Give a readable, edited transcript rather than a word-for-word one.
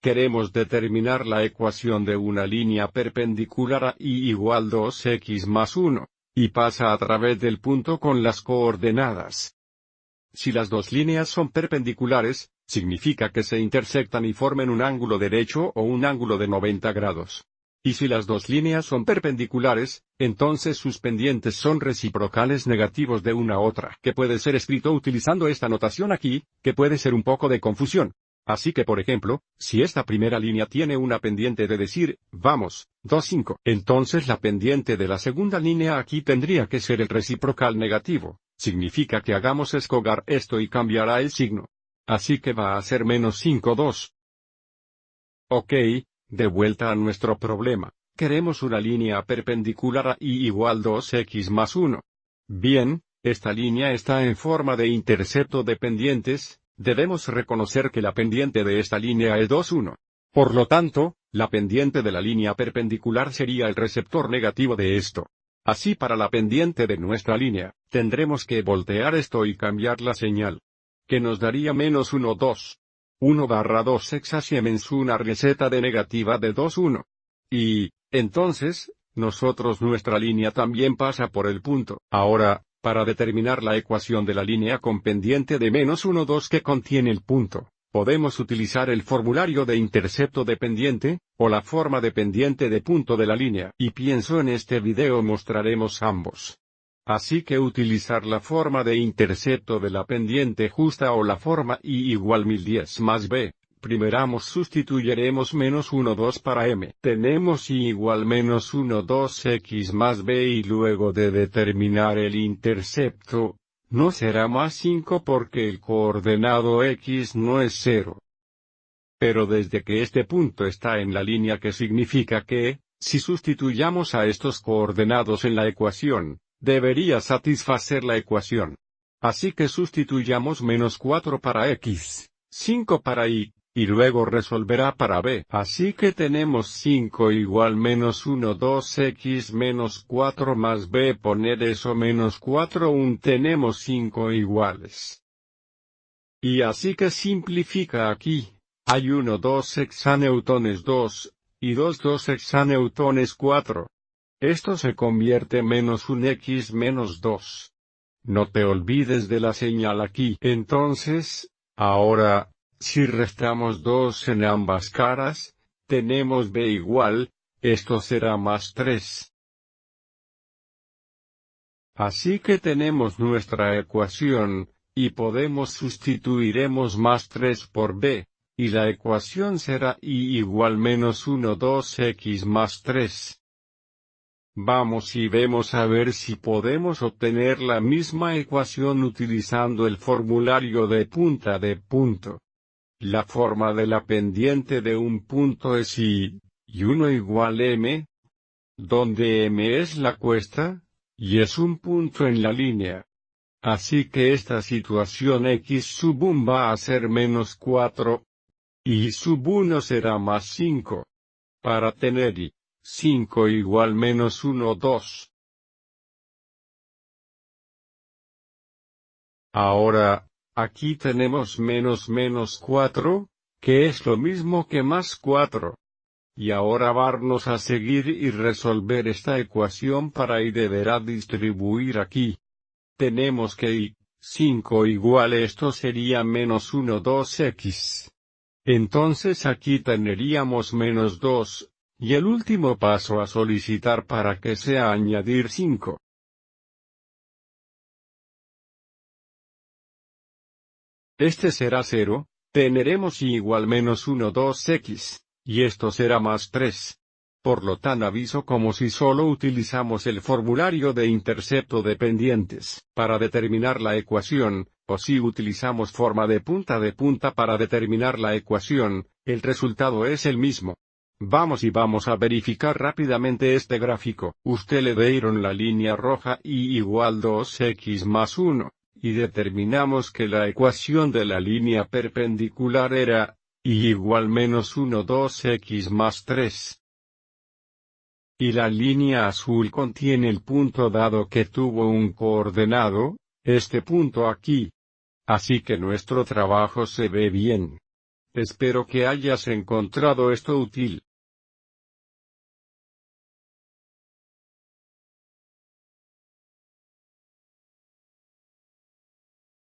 Queremos determinar la ecuación de una línea perpendicular a y igual 2x más 1, y pasa a través del punto con las coordenadas. Si las dos líneas son perpendiculares, significa que se intersectan y formen un ángulo derecho o un ángulo de 90 grados. Y si las dos líneas son perpendiculares, entonces sus pendientes son reciprocales negativos de una a otra, que puede ser escrito utilizando esta notación aquí, que puede ser un poco de confusión. Así que por ejemplo, si esta primera línea tiene una pendiente de decir, vamos, 2,5, entonces la pendiente de la segunda línea aquí tendría que ser el reciprocal negativo. Significa que hagamos escogar esto y cambiará el signo. Así que va a ser menos 5,2. Ok, de vuelta a nuestro problema. Queremos una línea perpendicular a y igual 2x más 1. Bien, esta línea está en forma de intercepto de pendientes. Debemos reconocer que la pendiente de esta línea es 2,1. Por lo tanto, la pendiente de la línea perpendicular sería el receptor negativo de esto. Así para la pendiente de nuestra línea, tendremos que voltear esto y cambiar la señal. Que nos daría menos 1,2. 1/2x así menos una receta de negativa de 2,1. Y, entonces, nuestra línea también pasa por el punto. Ahora, para determinar la ecuación de la línea con pendiente de menos 1,2 que contiene el punto, podemos utilizar el formulario de intercepto de pendiente, o la forma de pendiente de punto de la línea. Y pienso en este video mostraremos ambos. Así que utilizar la forma de intercepto de la pendiente justa o la forma y igual 1010 más b. Primero sustituiremos menos 1,2 para m. Tenemos y igual menos 1,2x más b y luego de determinar el intercepto, no será más 5 porque el coordenado x no es 0. Pero desde que este punto está en la línea que significa que, si sustituyamos a estos coordenados en la ecuación, debería satisfacer la ecuación. Así que sustituyamos menos 4 para x, 5 para y luego resolverá para b. Así que tenemos 5 igual menos 1,2x menos 4 más b. Poner eso menos 4 tenemos 5 iguales. Y así que simplifica aquí. Hay 1,2 hexaneutones 2, y 2 hexaneutones 4. Esto se convierte menos un x menos 2. No te olvides de la señal aquí. Entonces, ahora, si restamos 2 en ambas caras, tenemos b igual, esto será más 3. Así que tenemos nuestra ecuación, y podemos sustituiremos más 3 por b, y la ecuación será y igual menos 1,2x más 3. Vamos y vemos a ver si podemos obtener la misma ecuación utilizando el formulario de punta de punto. La forma de la pendiente de un punto es y 1 igual m, donde m es la cuesta, y es un punto en la línea. Así que esta situación x sub 1 va a ser menos 4, y sub 1 será más 5. Para tener y 5 igual menos 1,2. Ahora, aquí tenemos menos 4, que es lo mismo que más 4. Y ahora vamos a seguir y resolver esta ecuación para y deberá distribuir aquí. Tenemos que y 5 igual esto sería menos 1,2x. Entonces aquí tendríamos menos 2. Y el último paso a solicitar para que sea añadir 5. Este será 0, tendremos y igual menos 1,2x, y esto será más 3. Por lo tanto aviso como si solo utilizamos el formulario de intercepto de pendientes para determinar la ecuación, o si utilizamos forma de punta para determinar la ecuación, el resultado es el mismo. Vamos a verificar rápidamente este gráfico. Usted le dieron la línea roja y igual 2x más 1, y determinamos que la ecuación de la línea perpendicular era y igual menos 1,2x más 3. Y la línea azul contiene el punto dado que tuvo un coordenado, este punto aquí. Así que nuestro trabajo se ve bien. Espero que hayas encontrado esto útil.